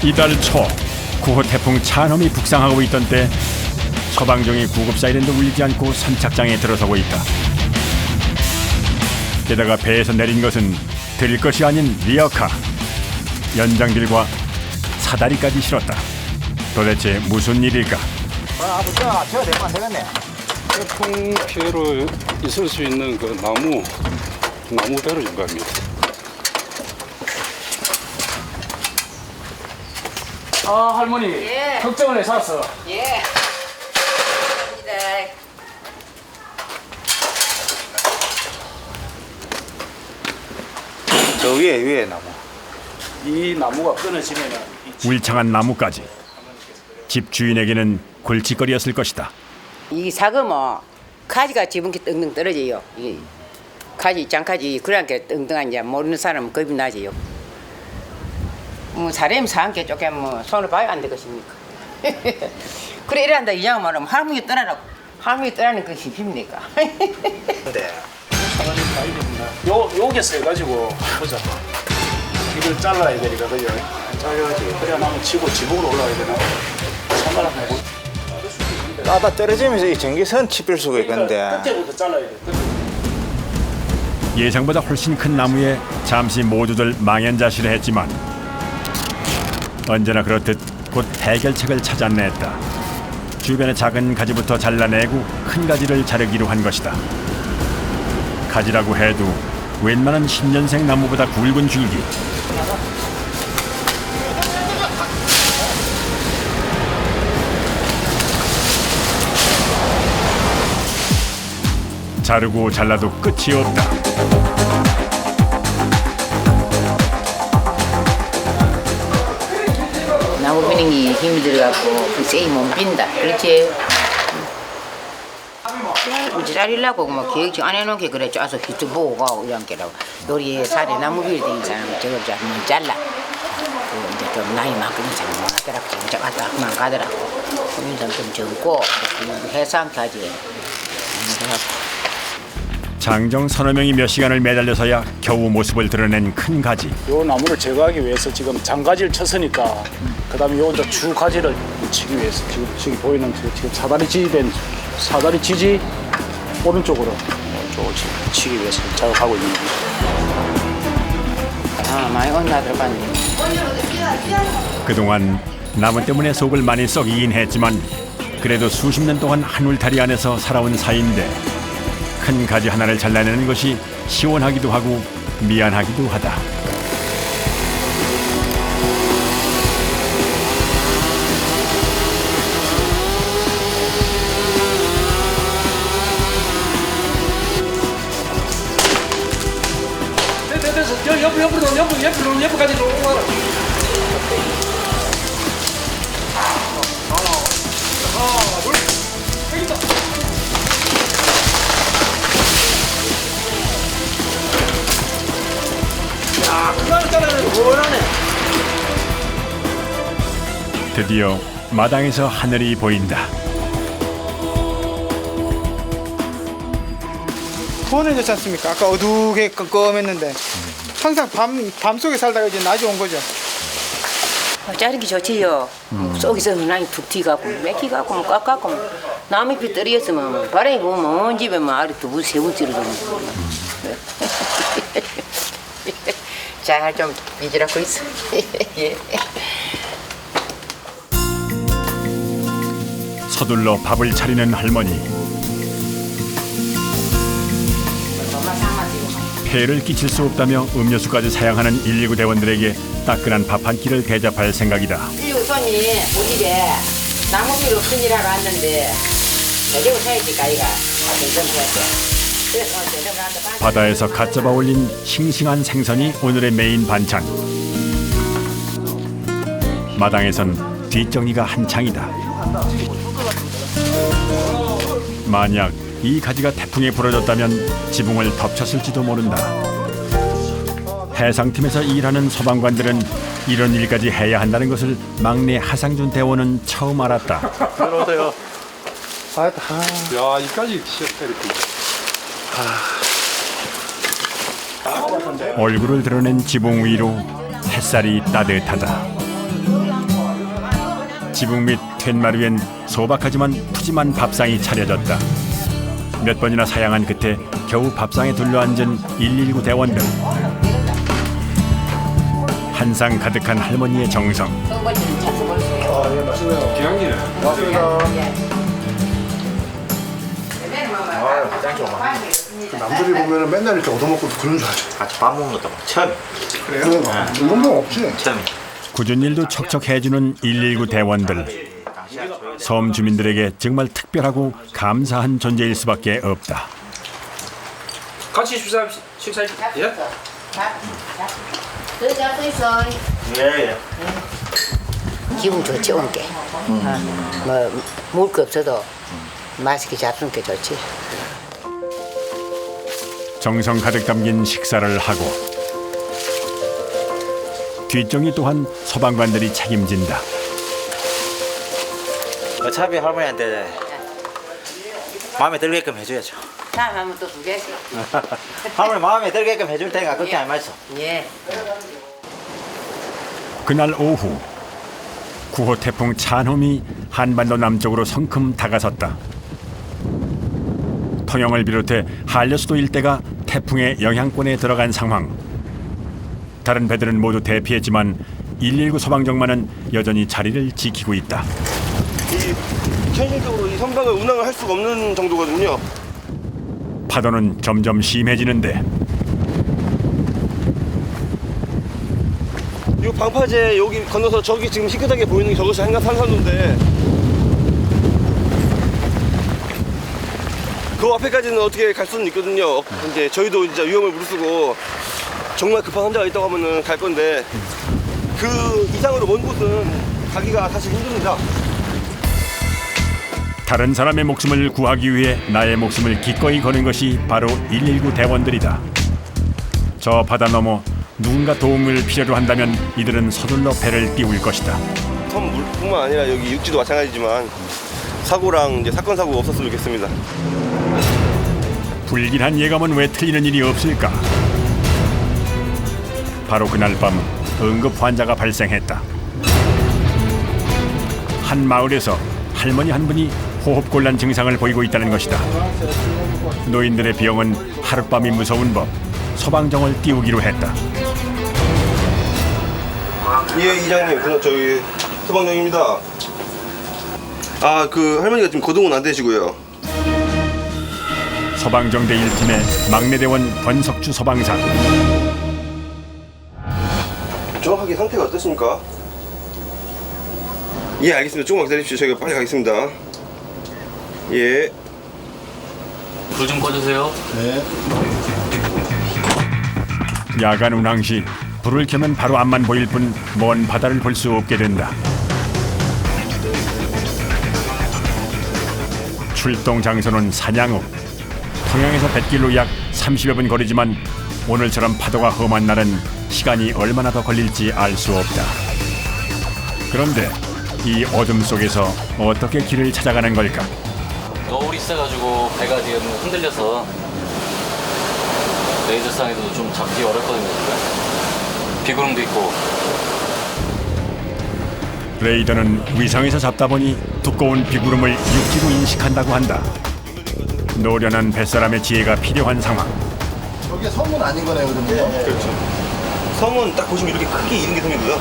이달 초 9호 태풍 찬홈이 북상하고 있던 때 소방정의 구급 사이렌도 울리지 않고 선착장에 들어서고 있다. 게다가 배에서 내린 것은 들릴 것이 아닌 리어카. 연장들과 사다리까지 실었다. 도대체 무슨 일일까? 아버지가 저 대만 되겠네. 태풍 피해로 있을 수 있는 그 나무 배를 연구합니다. 아 할머니 예. 걱정을 해서 왔어. 예. 감사합니다. 저 위에 나무. 이 나무가 끊어지면은 울창한 나무까지. 집 주인에게는 골칫거리였을 것이다. 이 사금은 가지가 지붕기 뜬등 떨어져요. 이 가지 장가지 그렇게 뜬등한 게 모르는 사람은 겁이 나지요. 뭐 사람이 사한게 쪼개 뭐 손을 봐야 안 되겠습니까? 그래 이래한다 이장 말하면 할머니 떠나라고. 할머니 떠나는 그 힘입니까? 근데 여기서 해가지고 보자. 이걸 잘라야 되니까 그죠? 잘라야지. 그래야 나무 치고 지붕으로 올라가야 되나? 상관없네. 따다 떨어지면서 이 전기선 칩힐 수가 있겠는데. 끝에부터 잘라야 돼. 예상보다 훨씬 큰 나무에 잠시 모두들 망연자실했지만 언제나 그렇듯 곧 해결책을 찾아냈다. 주변의 작은 가지부터 잘라내고 큰 가지를 자르기로 한 것이다. 가지라고 해도 웬만한 10년생 나무보다 굵은 줄기. 자르고 잘라도 끝이 없다. 나무 비행이 힘이 들어가고 쎄이 못 빈다. 그렇지? 자리려고 뭐 계획 안 해놓은 게 그래 짜서 기트 보고 가고 이런 게라고 요리에 살에 나무 빌 되는 사람 저걸 좀 잘라. 그 이제 좀 나이 많고 이 사람 많더라고 진짜 왔다만 가더라고. 인상 좀 젊고 해상까지. 장정 서너 명이 몇 시간을 매달려서야 겨우 모습을 드러낸 큰 가지. 요 나무를 제거하기 위해서 지금 장가지를 쳤으니까 그다음에 요 이제 주 가지를 치기 위해서 지금 보이는 지금 사다리 지지 오른쪽으로 쪽을 치기 위해서 작업하고 있는 거죠. 아 많이 온나 들어봤네. 그동안 나무 때문에 속을 많이 썩이긴 했지만 그래도 수십 년 동안 한 울타리 안에서 살아온 사이인데 큰 가지 하나를 잘라내는 것이 시원하기도 하고 미안하기도 하다. 옆으로까지 올라가라. 드디어 마당에서 하늘이 보인다. 번해졌지 않습니까? 아까 어두게 껌껌했는데 항상 밤 속에 살다가 이제 낮이 온 거죠. 자르기 좋지요. 속에서 흔하게 툭 튀가고 맥히가고 뭐 깎아고 나무잎이 떨어졌으면 바람이 보면 먼 집에 뭐 아래 두부 세부 찌르고 잘 좀 빚으라고 있어. 예. 서둘러 밥을 차리는 할머니. 폐를 끼칠 수 없다며 음료수까지 사양하는 119 대원들에게 따끈한 밥 한 끼를 대접할 생각이다. 119 손이 우리 집에 나무비로 큰일하러 왔는데 대접을 해야지 가이가 대접해야지. 바다에서 갓 잡아 올린 싱싱한 생선이 오늘의 메인 반찬. 마당에선 뒷정리가 한창이다. 만약 이 가지가 태풍에 부러졌다면 지붕을 덮쳤을지도 모른다. 해상팀에서 일하는 소방관들은 이런 일까지 해야 한다는 것을 막내 하상준 대원은 처음 알았다. 들어오세요. 아, 야, 이까지 이렇게. 얼굴을 드러낸 지붕 위로 햇살이 따뜻하다. 지붕 밑 툇마루엔 소박하지만 푸짐한 밥상이 차려졌다. 몇 번이나 사양한 끝에 겨우 밥상에 둘러앉은 119 대원들. 한상 가득한 할머니의 정성. 남들이 보면은 맨날 이렇게 얻어먹고 그런 줄 알죠. 같이 밥 먹는 것도 처음. 그래요? 이런 건 없지. 처음. 굳은 일도 척척해주는 119 대원들. 섬 주민들에게 정말 특별하고 감사한 존재일 수밖에 없다. 같이 식사 예? 예. 기분 좋지 온게. 뭐 먹을 거 없어도 맛있게 잡수는 게 좋지. 정성 가득 담긴 식사를 하고 뒷정리 또한 소방관들이 책임진다. 어차피 할머니한테 마음에 들게끔 해줘야죠. 다음 한번 또 두 개씩. 할머니 마음에 들게끔 해줄 테니까 걱정 마시오. 예. 그날 오후 9호 태풍 찬홈이 한반도 남쪽으로 성큼 다가섰다. 통영을 비롯해 한려수도 일대가 태풍의 영향권에 들어간 상황. 다른 배들은 모두 대피했지만 119 소방정만은 여전히 자리를 지키고 있다. 현실적으로 이 선박을 운항을 할 수가 없는 정도거든요. 파도는 점점 심해지는데 이 방파제 여기 건너서 저기 지금 희끗하게 보이는 게 저것이 한강 산산도인데 그 앞에까지는 어떻게 갈 수는 있거든요. 이제 저희도 이제 위험을 무릅쓰고 정말 급한 환자가 있다고 하면은 갈 건데 그 이상으로 먼 곳은 가기가 사실 힘듭니다. 다른 사람의 목숨을 구하기 위해 나의 목숨을 기꺼이 거는 것이 바로 119 대원들이다. 저 바다 너머 누군가 도움을 필요로 한다면 이들은 서둘러 배를 띄울 것이다. 섬 물뿐만 아니라 여기 육지도 마찬가지지만 사고랑 이제 사건 사고가 없었으면 좋겠습니다. 불길한 예감은 왜 틀리는 일이 없을까? 바로 그날 밤 응급 환자가 발생했다. 한 마을에서 할머니 한 분이 호흡곤란 증상을 보이고 있다는 것이다. 노인들의 병은 하룻밤이 무서운 법, 소방정을 띄우기로 했다. 예, 이장님, 저기 소방정입니다. 아, 그 할머니가 지금 거동은 안 되시고요. 소방정대 1팀의 막내 대원 권석주 소방사. 정확하게 상태가 어떠십니까? 예, 알겠습니다. 조금만 기다리십시오. 저희가 빨리 가겠습니다. 예. 불 좀 꺼주세요. 야간 운항 시 불을 켜면 바로 앞만 보일 뿐 먼 바다를 볼 수 없게 된다. 출동 장소는 산양읍. 통영에서 뱃길로 약 30여 분 거리지만 오늘처럼 파도가 험한 날은 시간이 얼마나 더 걸릴지 알 수 없다. 그런데 이 어둠 속에서 어떻게 길을 찾아가는 걸까? 너울이 있어가지고 배가 지금 흔들려서 레이저상에서도 좀 잡기 어렵거든요. 비구름도 있고. 레이더는 위성에서 잡다 보니 두꺼운 비구름을 육지로 인식한다고 한다. 노련한 뱃사람의 지혜가 필요한 상황. 저게 섬은 아닌 거네요, 그러면. 그렇죠. 섬은 딱 보시면 이렇게 크게 있는 게 섬이고요.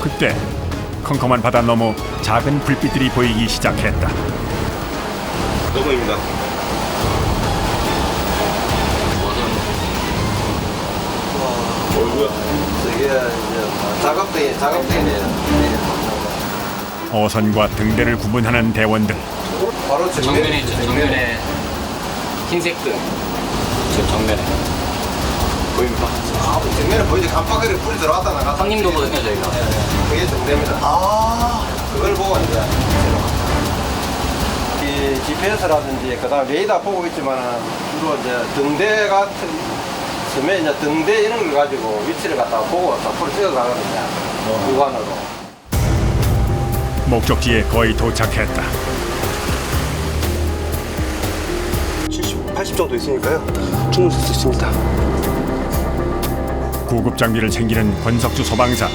그때 컴컴한 바다 너머 작은 불빛들이 보이기 시작했다. 너머입니다. 어선과 등대를 구분하는 대원들. 정면에 있죠. 정면에 흰색 등. 지금 정면에. 보입니까? 정면에 보이지 깜빡이를 불이 들어왔다 나갔다. 상림도거든요, 저희가. 그게 정대입니다. 아, 그걸 보고 이제. 이 GPS라든지 그다음 레이더 보고 있지만은 주로 이제 등대 같은 섬에 이제 등대 이런 걸 가지고 위치를 갖다가 보고 앞으로 찍어가거든요. 육안으로. 목적지에 거의 도착했다. 70, 80 정도 있으니까요. 충분히 쓸 수 있습니다. 구급 장비를 챙기는 권석주 소방사.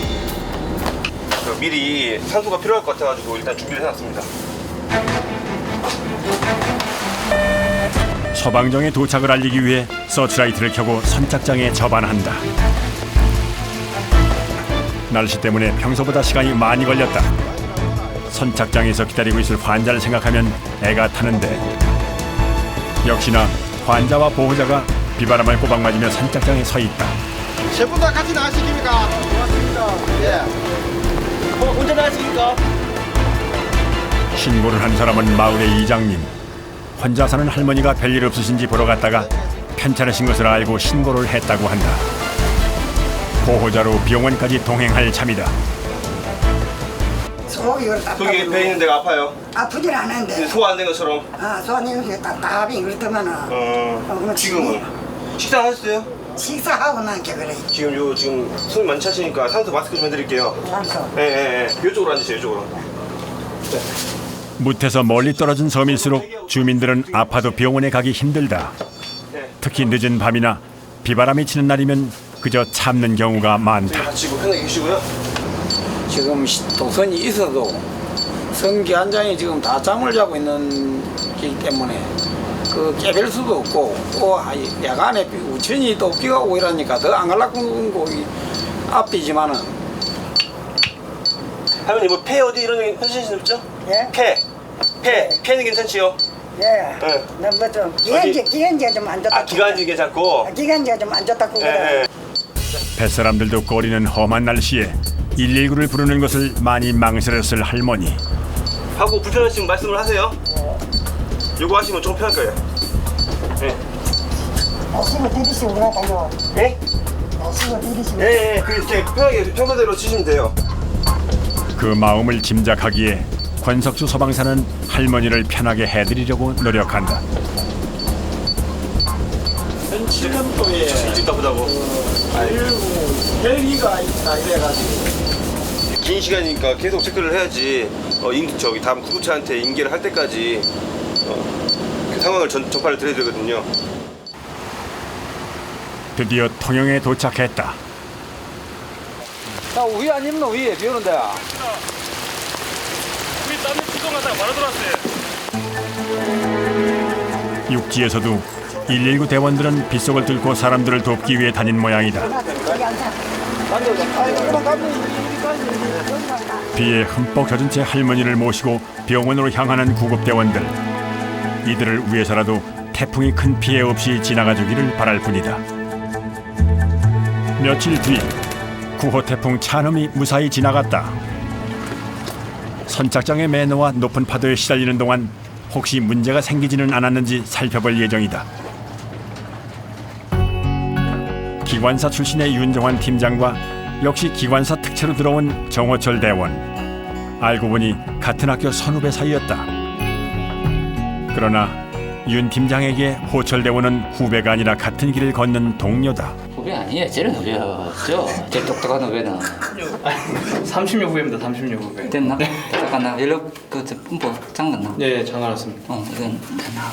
미리 산소가 필요할 것 같아가지고 일단 준비를 해놨습니다. 소방정의 도착을 알리기 위해 서치라이트를 켜고 선착장에 접안한다. 날씨 때문에 평소보다 시간이 많이 걸렸다. 선착장에서 기다리고 있을 환자를 생각하면 애가 타는데 역시나 환자와 보호자가 비바람을 꼬박맞으며 선착장에 서 있다. 세 분 다 같이 나가시십니까? 고맙습니다. 예. 혼자 나가십니까? 신고를 한 사람은 마을의 이장님. 혼자 사는 할머니가 별일 없으신지 보러 갔다가 편찮으신 것을 알고 신고를 했다고 한다. 보호자로 병원까지 동행할 참이다. 속이 속에 배 있는 데가 아파요. 아프진 않은데. 소화 안 된 것처럼. 소화는 답답이 그렇다면은. 지금은 식사하셨어요? 식사하고 난게 그래. 지금 숨이 많이 차시니까 산소 마스크 좀 해드릴게요. 산소. 예. 이쪽으로 앉으세요. 이쪽으로. 무태서 멀리 떨어진 섬일수록 주민들은 아파도 병원에 가기 힘들다. 특히 늦은 밤이나 비바람이 치는 날이면 그저 참는 경우가 많다. 같이 편하게 계시고요. 지금 동선이 있어도 선기 한 장이 지금 다 잠을 자고 있는 거기 때문에 그 깨벨 수도 없고 또 야간에 우천이 또 비가 오고 이러니까 더 안 갈라고 거기 앞이지만은 할머니 뭐 폐 어디 이런 게 괜찮으신 없죠? 예? 폐는 괜찮지요? 예. 네. 뭐좀 기관지가 좀 안 좋다. 기관지 괜찮고. 기관지가 좀 안 좋다고 그래. 뱃사람들도 꺼리는 험한 날씨에 119를 부르는 것을 많이 망설였을 할머니. 하고 불편하시면 말씀을 하세요. 요거 하시면 좀 편할 거예요. 네. 시고 들이시고 그러다요. 네? 시고 들이시고. 네. 그렇게 편하게 평소대로 치시면 돼요. 그 마음을 짐작하기에 권석주 소방사는 할머니를 편하게 해드리려고 노력한다. 7년도에 일찍 나보다고. 헬기가 있다 이래가지고 긴 시간이니까 계속 체크를 해야지. 다음 구급차한테 인계를 할 때까지 그 상황을 전파를 드려야 되거든요. 드디어 통영에 도착했다. 나 우유 안 입노 위에 비 오는데. 우리 땀에 구경하다가 바로 들어왔어요. 육지에서도 119 대원들은 빗속을 뚫고 사람들을 돕기 위해 다닌 모양이다. 비에 흠뻑 젖은 채 할머니를 모시고 병원으로 향하는 구급대원들. 이들을 위해서라도 태풍이 큰 피해 없이 지나가 주기를 바랄 뿐이다. 며칠 뒤 구호 태풍 찬음이 무사히 지나갔다. 선착장의 매너와 높은 파도에 시달리는 동안 혹시 문제가 생기지는 않았는지 살펴볼 예정이다. 기관사 출신의 윤정환 팀장과 역시 기관사 특채로 들어온 정호철 대원. 알고 보니 같은 학교 선후배 사이였다. 그러나 윤 팀장에게 호철 대원은 후배가 아니라 같은 길을 걷는 동료다. 후배 아니에요. 쟤는 후배였죠. 제일 똑똑한 후배는. 36 후배입니다. 36 후배. 됐나? 잠깐만 연락 뭐 잠갔나? 네, 장난았습니다. 이건 됐나?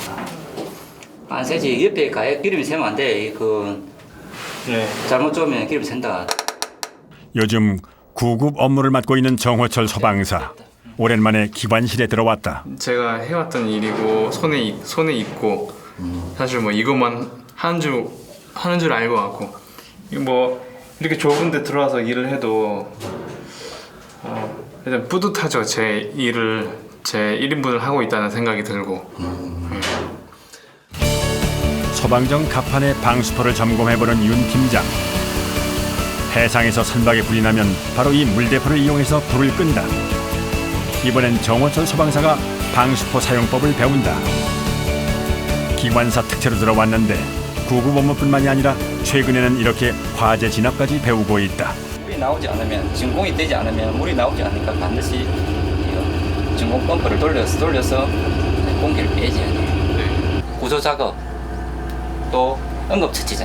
안 세지. 옆에 가에 기름이 새면 안 돼. 네. 잘못 쪼면 기름이 샌다. 요즘 구급 업무를 맡고 있는 정호철 소방사. 오랜만에 기관실에 들어왔다. 제가 해왔던 일이고 손에 있고 사실 뭐 이것만 하는 줄 알고 왔고 뭐 이렇게 좁은데 들어와서 일을 해도 일단 뿌듯하죠. 제 1인분을 하고 있다는 생각이 들고. 소방정 갑판의 방수포를 점검해보는 윤 팀장. 해상에서 선박에 불이 나면 바로 이 물대포를 이용해서 불을 끈다. 이번엔 정호철 소방사가 방수포 사용법을 배운다. 기관사 특채로 들어왔는데 구급 업무뿐만이 아니라 최근에는 이렇게 화재 진압까지 배우고 있다. 물이 나오지 않으면 진공이 되지 않으면 물이 나오지 않으니까 반드시 진공 펌프를 돌려서 공기를 빼줘야 돼요. 구조 작업 또 응급처치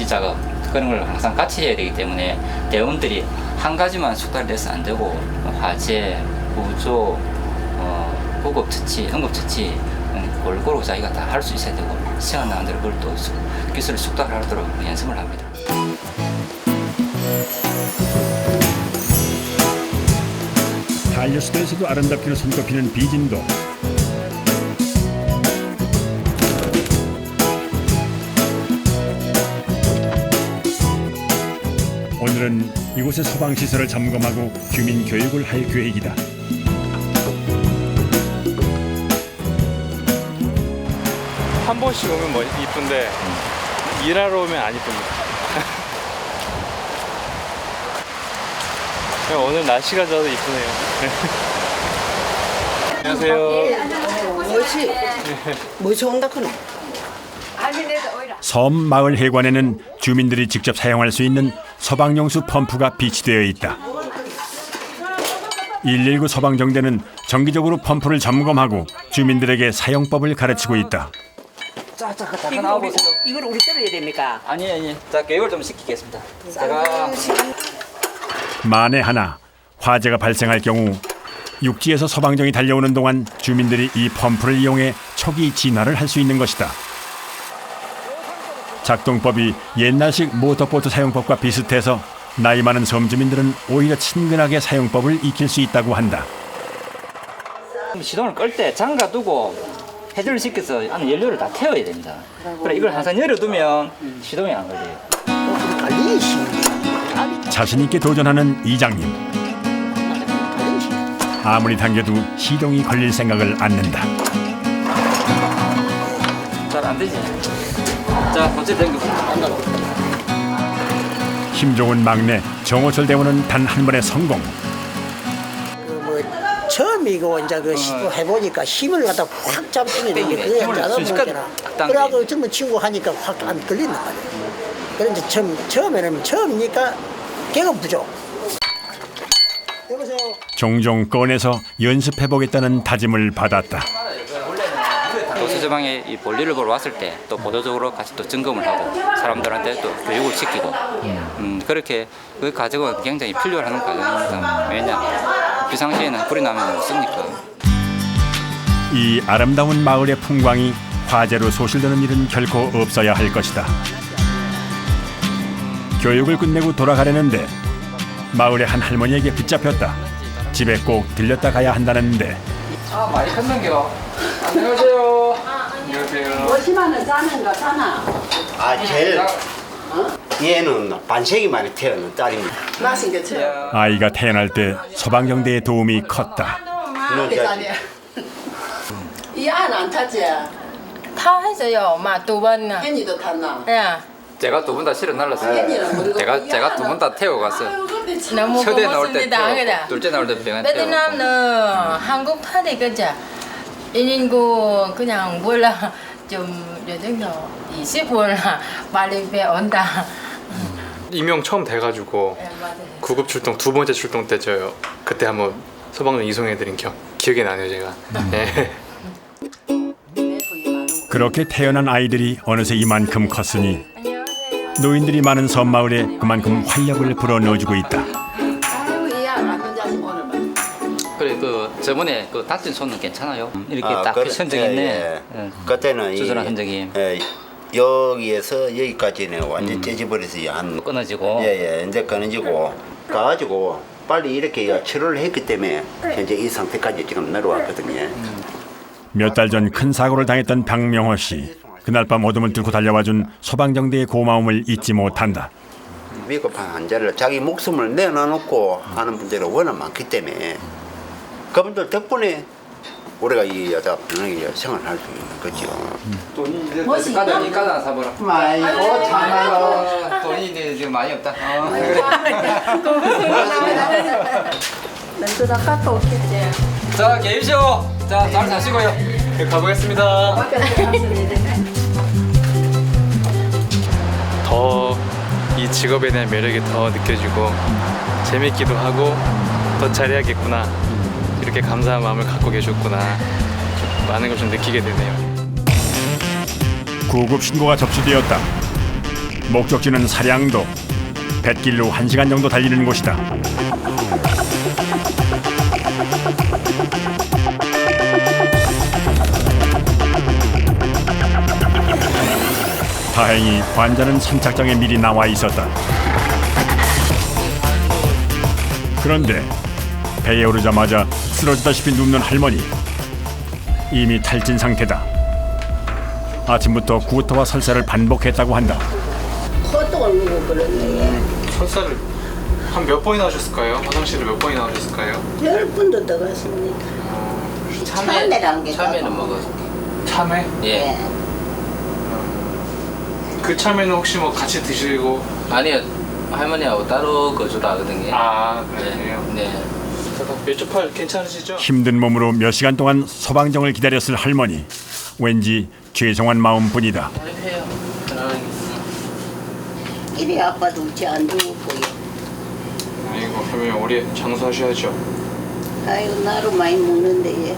작업 그런 걸 항상 같이 해야 되기 때문에 대원들이 한 가지만 숙달을 내서 안 되고 화재, 구조, 구급처치, 응급처치 골고루 자기가 다 할 수 있어야 되고 시간 나는 대로 그걸 또 기술을 숙달하도록 연습을 합니다. 반려수도에서도 아름답기로 손꼽히는 비진도. 오늘은 이곳의 소방시설을 점검하고 주민 교육을 할 계획이다. 한 번씩 오면 뭐 이쁜데 일하러 오면 안 이쁩니다. 오늘 날씨가 저도 이쁘네요. 안녕하세요. 뭐지 온다 그노? 섬 마을 해관에는 주민들이 직접 사용할 수 있는 소방용수 펌프가 비치되어 있다. 119 소방정대는 정기적으로 펌프를 점검하고 주민들에게 사용법을 가르치고 있다. 자, 잠깐 나와보세요. 이걸 우리 떨어야 됩니까? 아니. 자, 교육을 좀 시키겠습니다. 제가 만에 하나 화재가 발생할 경우 육지에서 소방정이 달려오는 동안 주민들이 이 펌프를 이용해 초기 진화를 할 수 있는 것이다. 작동법이 옛날식 모터보트 사용법과 비슷해서 나이 많은 섬 주민들은 오히려 친근하게 사용법을 익힐 수 있다고 한다. 시동을 끌 때 잠가 두고 해제를 시켜서 안에 연료를 다 태워야 됩니다. 그래 이걸 항상 열어두면 시동이 안 걸려요. 자신 있게 도전하는 이장님. 아무리 당겨도 시동이 걸릴 생각을 않는다. 잘 안 되지. 자, 어째 당겨. 힘 좋은 막내 정호철 대원은 단 한 번의 성공. 처음이고 이제 그 시도해보니까 힘을 갖다 확 잡히게 되게 그게 나도 모르잖아. 그래갖고 전부 친구 하니까 확 안 걸린단 말이야. 그런데 처음에는 처음이니까 걔가 부족. 여보세요. 종종 꺼내서 연습해보겠다는 다짐을 받았다. 도서저방에 이 볼일을 보러 왔을 때 또 보도적으로 같이 또 점검을 하고 사람들한테 또 교육을 시키고 그렇게 그 과정은 굉장히 필요한 과정입니다. 왜냐 비상시에는 불이 나면 못 쓰니까. 이 아름다운 마을의 풍광이 화재로 소실되는 일은 결코 없어야 할 것이다. 교육을 끝내고 돌아가려는데 마을의 한 할머니에게 붙잡혔다. 집에 꼭 들렸다 가야 한다는데. 아 많이 컸는겨. 안녕하세요. 안녕하세요. 50만원 싸는가 싸나? 제일 얘는 반세기 만에 태어난 딸입니다. 맛있겠죠? 아이가 태어날 때 소방정대의 도움이 컸다. 이 안 안 탔지? 타했어요. 엄마 2번. 혜니도 탔나? 예. 제가 2분 다 실어 날랐어요. 제가 2분 다 태워갔어요. 너무 첫째 나올 때 고맙습니다. 태우고 둘째 나올 때 병원 태우고. 베트남은 한국 타대 그죠? 1인구 그냥 몰라 좀 요즘도 20분 빨리 배 온다. 임용 처음 돼가지고 구급 출동 2번째 출동 때 저 그때 한번 소방관 이송해드린 기억이 나네요 제가. 네. 그렇게 태어난 아이들이 어느새 이만큼 컸으니 노인들이 많은 섬마을에 그만큼 활력을 불어넣어주고 있다. 그래 그 저번에 그 다친 손은 괜찮아요? 이렇게 딱 그래, 흔적이 있네. 그때는 수술한 흔적이. 여기에서 여기까지는 완전 째져버려서 한 끊어지고. 이제 끊어지고 가가지고 빨리 이렇게 치료를 했기 때문에 현재 이 상태까지 지금 내려왔거든요. 몇 달 전 큰 사고를 당했던 박명호 씨. 그날 밤 어둠을 뚫고 달려와준 소방정대의 고마움을 잊지 못한다. 위급한 환자를 자기 목숨을 내놔놓고 하는 분들이 워낙 많기 때문에 그분들 덕분에 우리가 이 여자 편하게 생활할 수 있는 거죠. 돈이 까다 사보라. 아이고 참말로 돈이 이제 지금 많이 없다. 멘트다 갔다 올게. 자 계십시오. 자 잘 자시고요. 가보겠습니다. 더 이 직업에 대한 매력이 더 느껴지고 재밌기도 하고 더 잘해야겠구나 이렇게 감사한 마음을 갖고 계셨구나 많은 걸 좀 느끼게 되네요. 구급 신고가 접수되었다. 목적지는 사량도. 뱃길로 1시간 정도 달리는 곳이다. 다행히 환자는 선착장에 미리 나와 있었다. 그런데 배에 오르자마자 쓰러지다시피 눕는 할머니. 이미 탈진 상태다. 아침부터 구토와 설사를 반복했다고 한다. 코똥을 누고 그러네. 설사를 한 몇 번이나 하셨을까요? 화장실을 몇 번이나 하셨을까요? 10번도 들어갔습니다. 참외란 게 참외는 먹었어. 참외? 예. 그 참외는 혹시 뭐 같이 드시고? 아니요. 할머니하고 따로 거주를 하거든요. 아, 그래요? 네. 몇쪽 팔 괜찮으시죠? 힘든 몸으로 몇 시간 동안 소방정을 기다렸을 할머니. 왠지 죄송한 마음뿐이다. 해요. 편안하게. 이리 아빠도 우지 안 두고. 아이고, 할머니 오래 장수하셔야죠. 아이고 나로 많이 먹는데 얘.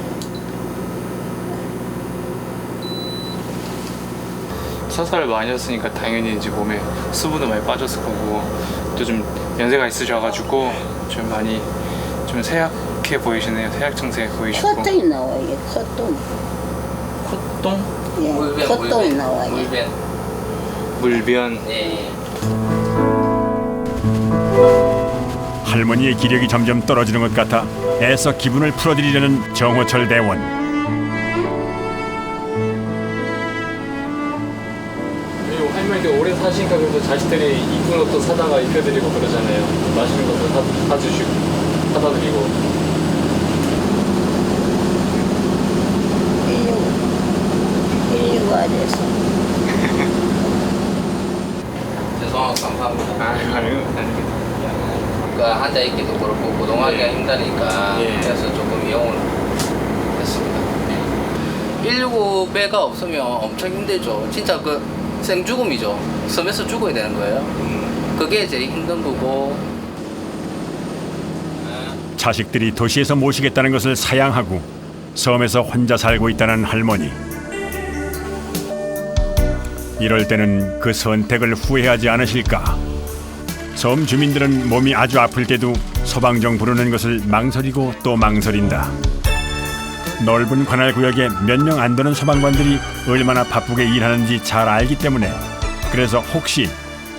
설사를 많이 하셨으니까 당연히 이제 몸에 수분도 많이 빠졌을 거고 또 좀 연세가 있으셔가지고 좀 많이 좀 쇠약해 보이시네요. 쇠약 증세 보이시고. 콧똥이 나와요. 콧똥. 콧똥? 예. 콧똥이 나와요. 물변. 네. 할머니의 기력이 점점 떨어지는 것 같아 애써 기분을 풀어드리려는 정호철 대원. 할머니가 오래 사시니까 그래서 자식들이 이쁜 것도 사다가 입혀드리고 그러잖아요. 맛있는 것도 사주시고 사다 드리고. 일리고 안에서. 죄송하고 감사합니다. 아니요. 그러니까 앉아 있기도 그렇고 고동하기가 힘드니까 그래서 조금 이용을 했습니다. 119배가 없으면 엄청 힘들죠. 진짜 그 생죽음이죠. 섬에서 죽어야 되는 거예요. 그게 제일 힘든 거고. 자식들이 도시에서 모시겠다는 것을 사양하고 섬에서 혼자 살고 있다는 할머니. 이럴 때는 그 선택을 후회하지 않으실까? 섬 주민들은 몸이 아주 아플 때도 소방정 부르는 것을 망설이고 또 망설인다. 넓은 관할 구역에 몇 명 안 되는 소방관들이 얼마나 바쁘게 일하는지 잘 알기 때문에, 그래서 혹시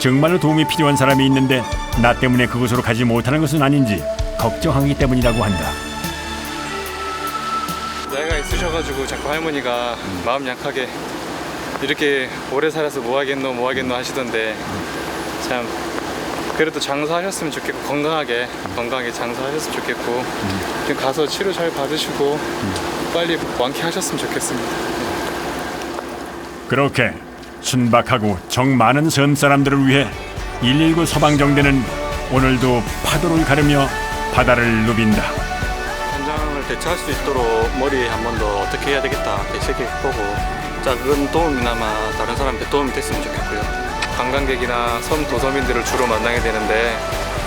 정말로 도움이 필요한 사람이 있는데 나 때문에 그곳으로 가지 못하는 것은 아닌지 걱정하기 때문이라고 한다. 나이가 있으셔가지고 자꾸 할머니가 마음 약하게 이렇게 오래 살아서 뭐 하겠노 하시던데, 참 그래도 장사하셨으면 좋겠고 건강하게 장사하셨으면 좋겠고 좀 가서 치료 잘 받으시고 빨리 완쾌하셨으면 좋겠습니다. 그렇게 순박하고 정 많은 섬 사람들을 위해 119 소방정대는 오늘도 파도를 가르며 바다를 누빈다. 현장을 대처할 수 있도록 머리에 한 번 더 어떻게 해야 되겠다 되새겨보고 작은 도움이나마 다른 사람한테 도움이 됐으면 좋겠고요. 관광객이나 섬 도서민들을 주로 만나게 되는데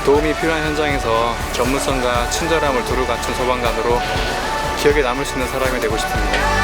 도움이 필요한 현장에서 전문성과 친절함을 두루 갖춘 소방관으로 기억에 남을 수 있는 사람이 되고 싶습니다.